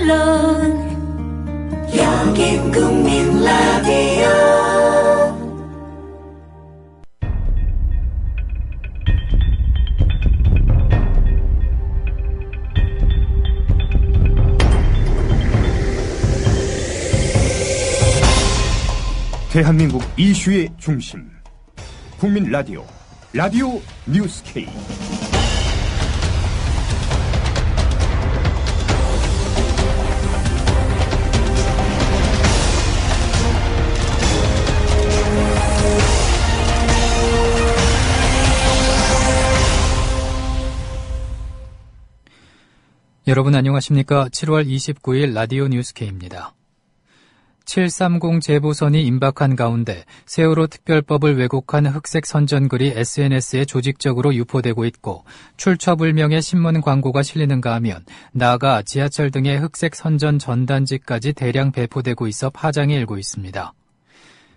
물론 여긴 국민 라디오. 대한민국 이슈의 중심 국민 라디오 라디오 뉴스 K. 여러분 안녕하십니까? 7월 29일 라디오 뉴스 K입니다. 730 재보선이 임박한 가운데 세월호 특별법을 왜곡한 흑색 선전글이 SNS에 조직적으로 유포되고 있고 출처불명의 신문 광고가 실리는가 하면 나아가 지하철 등의 흑색 선전 전단지까지 대량 배포되고 있어 파장이 일고 있습니다.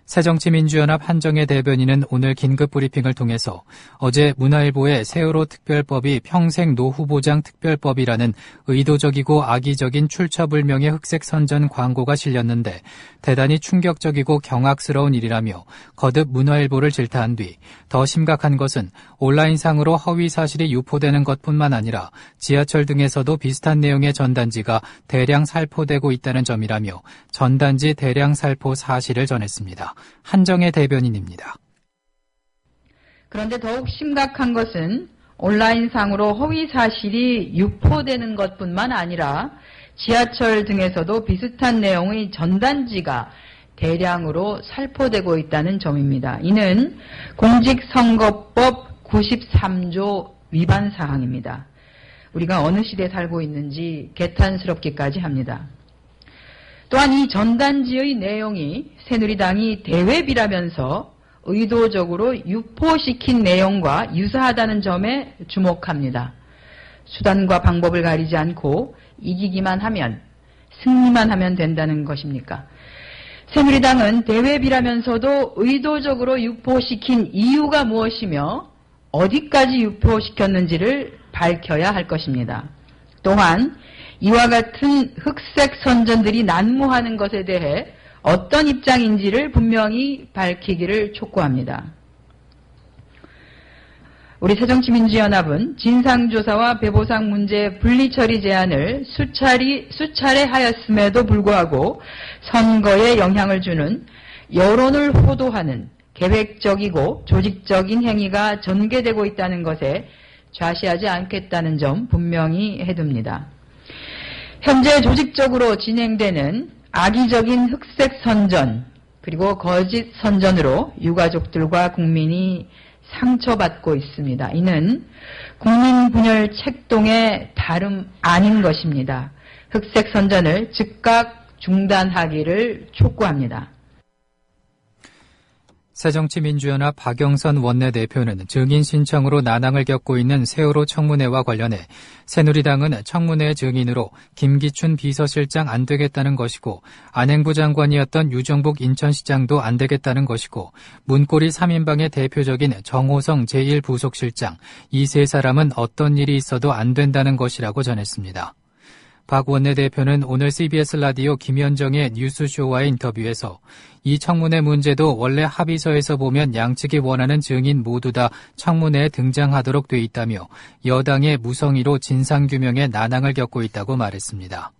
새정치민주연합 한정혜 대변인은 오늘 긴급 브리핑을 통해서 어제 문화일보의 세월호 특별법이 평생 노후보장 특별법이라는 의도적이고 악의적인 출처불명의 흑색 선전 광고가 실렸는데 대단히 충격적이고 경악스러운 일이라며 거듭 문화일보를 질타한 뒤 더 심각한 것은 온라인상으로 허위 사실이 유포되는 것뿐만 아니라 지하철 등에서도 비슷한 내용의 전단지가 대량 살포되고 있다는 점이라며 전단지 대량 살포 사실을 전했습니다. 한정혜 대변인입니다. 그런데 더욱 심각한 것은 온라인상으로 허위 사실이 유포되는 것뿐만 아니라 지하철 등에서도 비슷한 내용의 전단지가 대량으로 살포되고 있다는 점입니다. 이는 공직선거법 93조 위반 사항입니다. 우리가 어느 시대에 살고 있는지 개탄스럽기까지 합니다. 또한 이 전단지의 내용이 새누리당이 대외비라면서 의도적으로 유포시킨 내용과 유사하다는 점에 주목합니다. 수단과 방법을 가리지 않고 이기기만 하면, 승리만 하면 된다는 것입니까? 새누리당은 대외비라면서도 의도적으로 유포시킨 이유가 무엇이며 어디까지 유포시켰는지를 밝혀야 할 것입니다. 또한 이와 같은 흑색 선전들이 난무하는 것에 대해 어떤 입장인지를 분명히 밝히기를 촉구합니다. 우리 새정치민주연합은 진상조사와 배보상 문제 분리처리 제안을 수차례 하였음에도 불구하고 선거에 영향을 주는 여론을 호도하는 계획적이고 조직적인 행위가 전개되고 있다는 것에 좌시하지 않겠다는 점 분명히 해둡니다. 현재 조직적으로 진행되는 악의적인 흑색 선전 그리고 거짓 선전으로 유가족들과 국민이 상처받고 있습니다. 이는 국민 분열 책동의 다름 아닌 것입니다. 흑색 선전을 즉각 중단하기를 촉구합니다. 새정치민주연합 박영선 원내대표는 증인 신청으로 난항을 겪고 있는 세월호 청문회와 관련해 새누리당은 청문회 증인으로 김기춘 비서실장 안 되겠다는 것이고 안행부 장관이었던 유정복 인천시장도 안 되겠다는 것이고 문고리 3인방의 대표적인 정호성 제1부속실장 이 세 사람은 어떤 일이 있어도 안 된다는 것이라고 전했습니다. 박 원내대표는 오늘 CBS 라디오 김현정의 뉴스쇼와의 인터뷰에서 이 청문회 문제도 원래 합의서에서 보면 양측이 원하는 증인 모두 다 청문회에 등장하도록 돼 있다며 여당의 무성의로 진상규명에 난항을 겪고 있다고 말했습니다.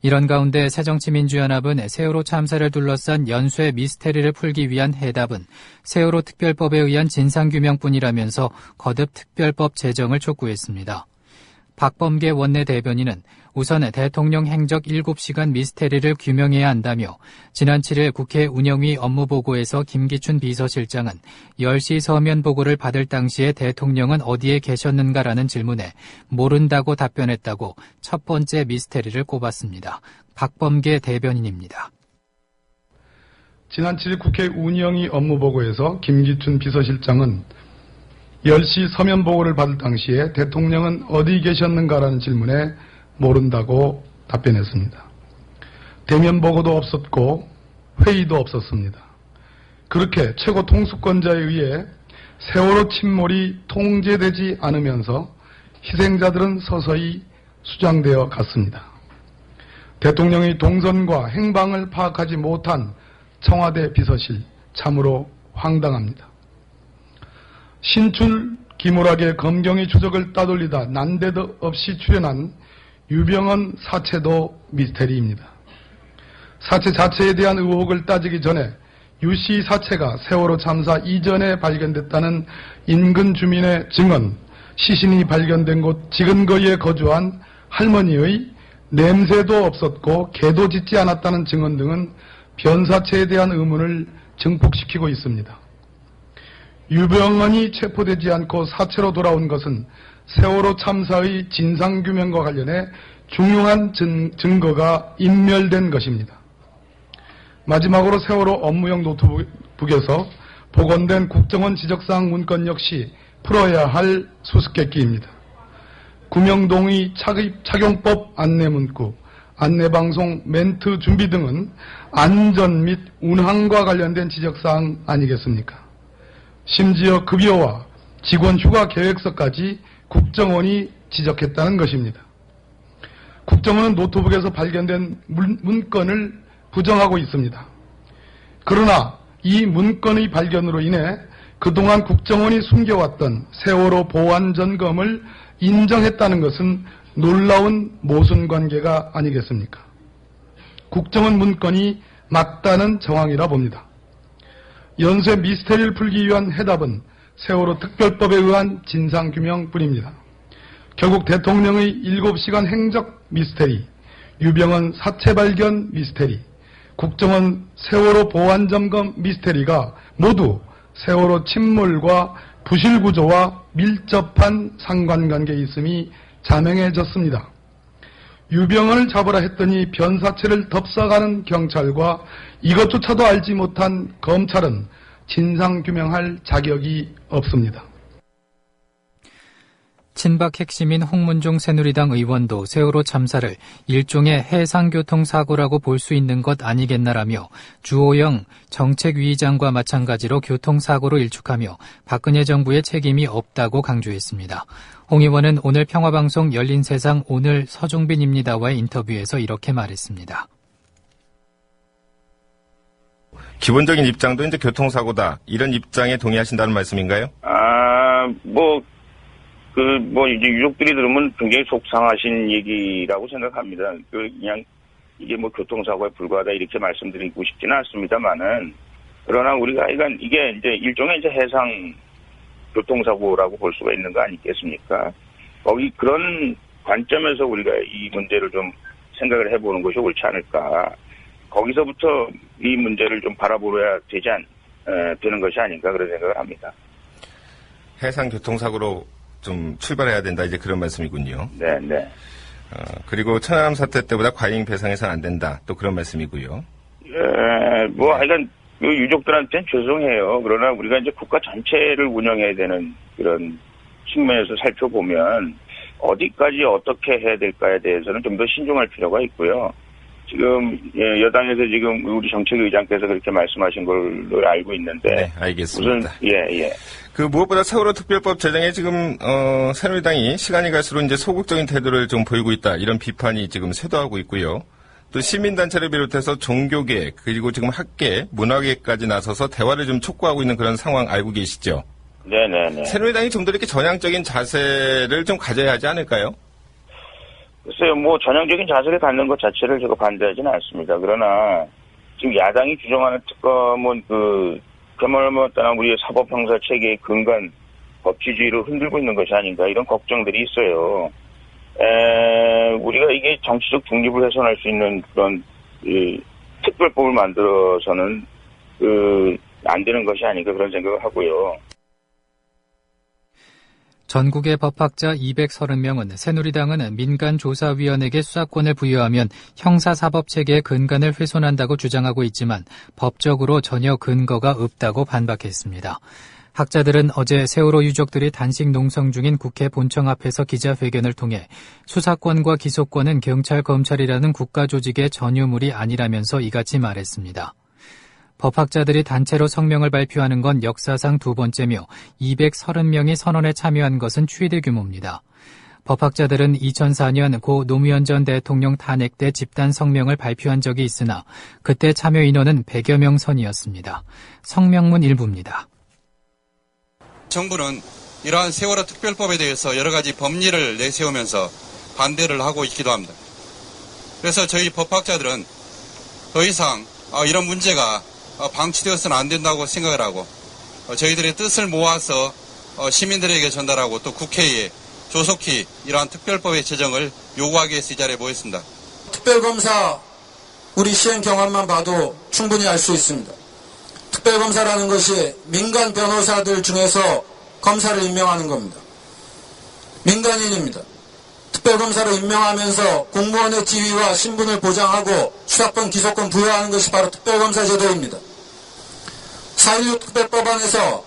이런 가운데 새정치민주연합은 세월호 참사를 둘러싼 연쇄 미스테리를 풀기 위한 해답은 세월호 특별법에 의한 진상규명뿐이라면서 거듭 특별법 제정을 촉구했습니다. 박범계 원내대변인은 우선 대통령 행적 7시간 미스테리를 규명해야 한다며 지난 7일 국회 운영위 업무보고에서 김기춘 비서실장은 10시 서면 보고를 받을 당시에 대통령은 어디에 계셨는가라는 질문에 모른다고 답변했다고 첫 번째 미스테리를 꼽았습니다. 박범계 대변인입니다. 지난 7일 국회 운영위 업무보고에서 김기춘 비서실장은 10시 서면 보고를 받을 당시에 대통령은 어디 계셨는가라는 질문에 모른다고 답변했습니다. 대면 보고도 없었고 회의도 없었습니다. 그렇게 최고 통수권자에 의해 세월호 침몰이 통제되지 않으면서 희생자들은 서서히 수장되어 갔습니다. 대통령의 동선과 행방을 파악하지 못한 청와대 비서실, 참으로 황당합니다. 신출 기물학의 검경의 추적을 따돌리다 난데도 없이 출연한 유병헌 사체도 미스테리입니다. 사체 자체에 대한 의혹을 따지기 전에 유씨 사체가 세월호 참사 이전에 발견됐다는 인근 주민의 증언, 시신이 발견된 곳 지근거리에 거주한 할머니의 냄새도 없었고 개도 짖지 않았다는 증언 등은 변사체에 대한 의문을 증폭시키고 있습니다. 유병헌이 체포되지 않고 사체로 돌아온 것은 세월호 참사의 진상규명과 관련해 중요한 증거가 인멸된 것입니다. 마지막으로 세월호 업무용 노트북에서 복원된 국정원 지적사항 문건 역시 풀어야 할 수수께끼입니다. 구명동의 착용법 안내문구, 안내방송 멘트 준비 등은 안전 및 운항과 관련된 지적사항 아니겠습니까? 심지어 급여와 직원 휴가 계획서까지 국정원이 지적했다는 것입니다. 국정원은 노트북에서 발견된 문건을 부정하고 있습니다. 그러나 이 문건의 발견으로 인해 그동안 국정원이 숨겨왔던 세월호 보안 점검을 인정했다는 것은 놀라운 모순관계가 아니겠습니까? 국정원 문건이 맞다는 정황이라 봅니다. 연쇄 미스테리를 풀기 위한 해답은 세월호 특별법에 의한 진상규명뿐입니다. 결국 대통령의 7시간 행적 미스테리, 유병헌 사체 발견 미스테리, 국정원 세월호 보안점검 미스테리가 모두 세월호 침몰과 부실구조와 밀접한 상관관계에 있음이 자명해졌습니다. 유병헌을 잡으라 했더니 변사체를 덮사가는 경찰과 이것조차도 알지 못한 검찰은 진상규명할 자격이 없습니다. 친박 핵심인 홍문종 새누리당 의원도 세월호 참사를 일종의 해상교통사고라고 볼 수 있는 것 아니겠나라며 주호영 정책위의장과 마찬가지로 교통사고로 일축하며 박근혜 정부의 책임이 없다고 강조했습니다. 홍 의원은 오늘 평화방송 열린세상 오늘 서종빈입니다와의 인터뷰에서 이렇게 말했습니다. 기본적인 입장도 이제 교통사고다. 이런 입장에 동의하신다는 말씀인가요? 이제 유족들이 들으면 굉장히 속상하신 얘기라고 생각합니다. 그냥 이게 교통사고에 불과하다 이렇게 말씀드리고 싶지는 않습니다만은, 그러나 우리가 이게 이제 일종의 이제 해상 교통사고라고 볼 수가 있는 거 아니겠습니까? 그런 관점에서 우리가 이 문제를 좀 생각을 해보는 것이 옳지 않을까. 거기서부터 이 문제를 좀 바라보아야 되는 것이 아닌가 그런 생각을 합니다. 해상 교통사고로 좀 출발해야 된다, 이제 그런 말씀이군요. 네. 그리고 천안함 사태 때보다 과잉 배상해서는 안 된다, 또 그런 말씀이고요. 하여간 유족들한테는 죄송해요. 그러나 우리가 이제 국가 전체를 운영해야 되는 그런 측면에서 살펴보면 어디까지 어떻게 해야 될까에 대해서는 좀 더 신중할 필요가 있고요. 지금 여당에서 지금 우리 정책의장께서 그렇게 말씀하신 걸로 알고 있는데. 네, 알겠습니다. 무엇보다 세월호 특별법 제정에 지금 새누리당이 시간이 갈수록 이제 소극적인 태도를 좀 보이고 있다, 이런 비판이 지금 쇄도하고 있고요. 또 시민단체를 비롯해서 종교계, 그리고 지금 학계, 문화계까지 나서서 대화를 좀 촉구하고 있는 그런 상황 알고 계시죠? 네네네. 새누리당이 좀 더 이렇게 전향적인 자세를 좀 가져야 하지 않을까요? 글쎄요, 전향적인 자세를 갖는 것 자체를 제가 반대하지는 않습니다. 그러나 지금 야당이 주장하는 특검은 그야말로 따라 우리의 사법형사 체계의 근간 법치주의를 흔들고 있는 것이 아닌가, 이런 걱정들이 있어요. 우리가 이게 정치적 중립을 훼손할 수 있는 그런 특별법을 만들어서는 안 되는 것이 아닌가 그런 생각을 하고요. 전국의 법학자 230명은 새누리당은 민간조사위원에게 수사권을 부여하면 형사사법체계의 근간을 훼손한다고 주장하고 있지만 법적으로 전혀 근거가 없다고 반박했습니다. 학자들은 어제 세월호 유족들이 단식 농성 중인 국회 본청 앞에서 기자회견을 통해 수사권과 기소권은 경찰, 검찰이라는 국가조직의 전유물이 아니라면서 이같이 말했습니다. 법학자들이 단체로 성명을 발표하는 건 역사상 두 번째며 230명이 선언에 참여한 것은 최대 규모입니다. 법학자들은 2004년 고 노무현 전 대통령 탄핵 때 집단 성명을 발표한 적이 있으나 그때 참여 인원은 100여 명 선이었습니다. 성명문 일부입니다. 정부는 이러한 세월호 특별법에 대해서 여러 가지 법리를 내세우면서 반대를 하고 있기도 합니다. 그래서 저희 법학자들은 더 이상 이런 문제가 방치되어서는 안 된다고 생각을 하고 저희들의 뜻을 모아서 시민들에게 전달하고 또 국회에 조속히 이러한 특별법의 제정을 요구하기 위해서 이 자리에 모였습니다. 특별검사 우리 시행 경험만 봐도 충분히 알 수 있습니다. 특별검사라는 것이 민간 변호사들 중에서 검사를 임명하는 겁니다. 민간인입니다. 특별검사로 임명하면서 공무원의 지위와 신분을 보장하고 수사권, 기소권 부여하는 것이 바로 특별검사 제도입니다. 4.16 특별법안에서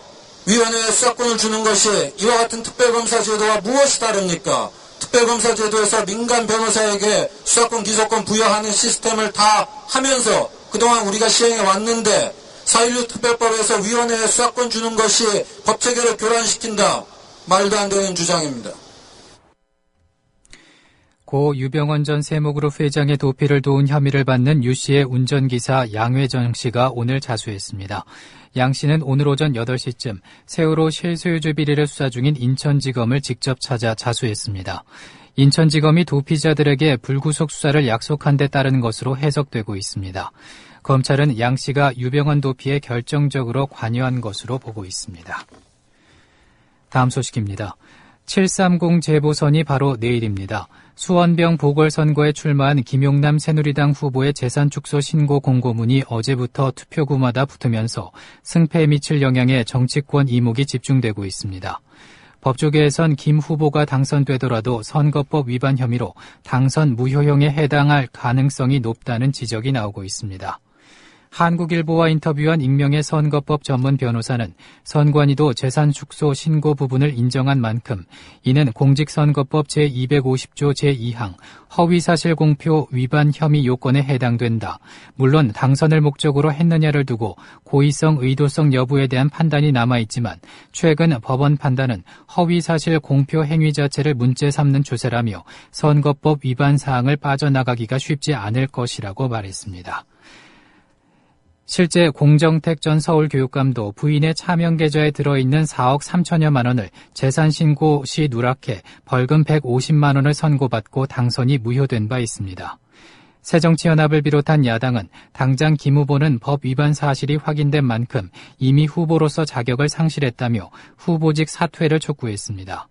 위원회에 수사권을 주는 것이 이와 같은 특별검사 제도와 무엇이 다릅니까? 특별검사 제도에서 민간 변호사에게 수사권, 기소권 부여하는 시스템을 다 하면서 그동안 우리가 시행해 왔는데 4.16 특별법에서 위원회에 수사권 주는 것이 법체계를 교란시킨다. 말도 안 되는 주장입니다. 고 유병언 전 세모그룹 회장의 도피를 도운 혐의를 받는 유 씨의 운전기사 양회정 씨가 오늘 자수했습니다. 양 씨는 오늘 오전 8시쯤 세월호 실소유주 비리를 수사 중인 인천지검을 직접 찾아 자수했습니다. 인천지검이 도피자들에게 불구속 수사를 약속한 데 따른 것으로 해석되고 있습니다. 검찰은 양 씨가 유병언 도피에 결정적으로 관여한 것으로 보고 있습니다. 다음 소식입니다. 730 재보선이 바로 내일입니다. 수원병 보궐선거에 출마한 김용남 새누리당 후보의 재산 축소 신고 공고문이 어제부터 투표구마다 붙으면서 승패에 미칠 영향에 정치권 이목이 집중되고 있습니다. 법조계에선 김 후보가 당선되더라도 선거법 위반 혐의로 당선 무효형에 해당할 가능성이 높다는 지적이 나오고 있습니다. 한국일보와 인터뷰한 익명의 선거법 전문 변호사는 선관위도 재산 축소 신고 부분을 인정한 만큼 이는 공직선거법 제250조 제2항 허위사실 공표 위반 혐의 요건에 해당된다. 물론 당선을 목적으로 했느냐를 두고 고의성 의도성 여부에 대한 판단이 남아있지만 최근 법원 판단은 허위사실 공표 행위 자체를 문제 삼는 추세라며 선거법 위반 사항을 빠져나가기가 쉽지 않을 것이라고 말했습니다. 실제 공정택 전 서울교육감도 부인의 차명 계좌에 들어있는 4억 3천여만 원을 재산신고 시 누락해 벌금 150만 원을 선고받고 당선이 무효된 바 있습니다. 새정치연합을 비롯한 야당은 당장 김 후보는 법 위반 사실이 확인된 만큼 이미 후보로서 자격을 상실했다며 후보직 사퇴를 촉구했습니다.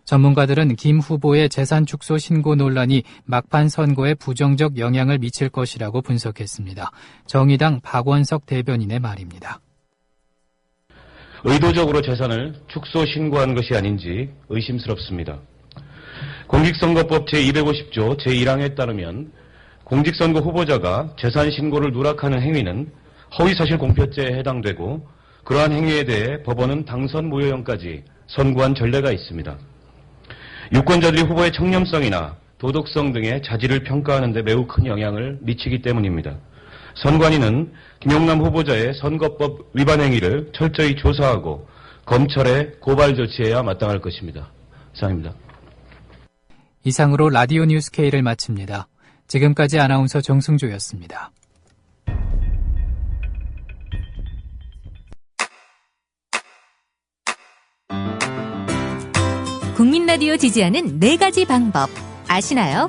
전문가들은 김 후보의 재산 축소 신고 논란이 막판 선거에 부정적 영향을 미칠 것이라고 분석했습니다. 정의당 박원석 대변인의 말입니다. 의도적으로 재산을 축소 신고한 것이 아닌지 의심스럽습니다. 공직선거법 제250조 제1항에 따르면 공직선거 후보자가 재산 신고를 누락하는 행위는 허위사실 공표죄에 해당되고 그러한 행위에 대해 법원은 당선 무효형까지 선고한 전례가 있습니다. 유권자들이 후보의 청렴성이나 도덕성 등의 자질을 평가하는 데 매우 큰 영향을 미치기 때문입니다. 선관위는 김용남 후보자의 선거법 위반 행위를 철저히 조사하고 검찰에 고발 조치해야 마땅할 것입니다. 이상입니다. 이상으로 라디오 뉴스 K를 마칩니다. 지금까지 아나운서 정승조였습니다. 국민 라디오 지지하는 4가지 방법 아시나요?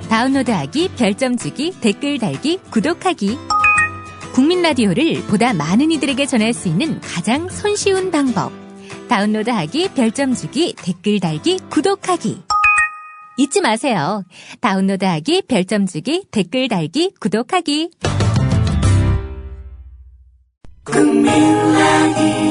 다운로드하기, 별점 주기, 댓글 달기, 구독하기. 국민 라디오를 보다 많은 이들에게 전할 수 있는 가장 손쉬운 방법. 다운로드하기, 별점 주기, 댓글 달기, 구독하기. 잊지 마세요. 다운로드하기, 별점 주기, 댓글 달기, 구독하기. 국민 라디오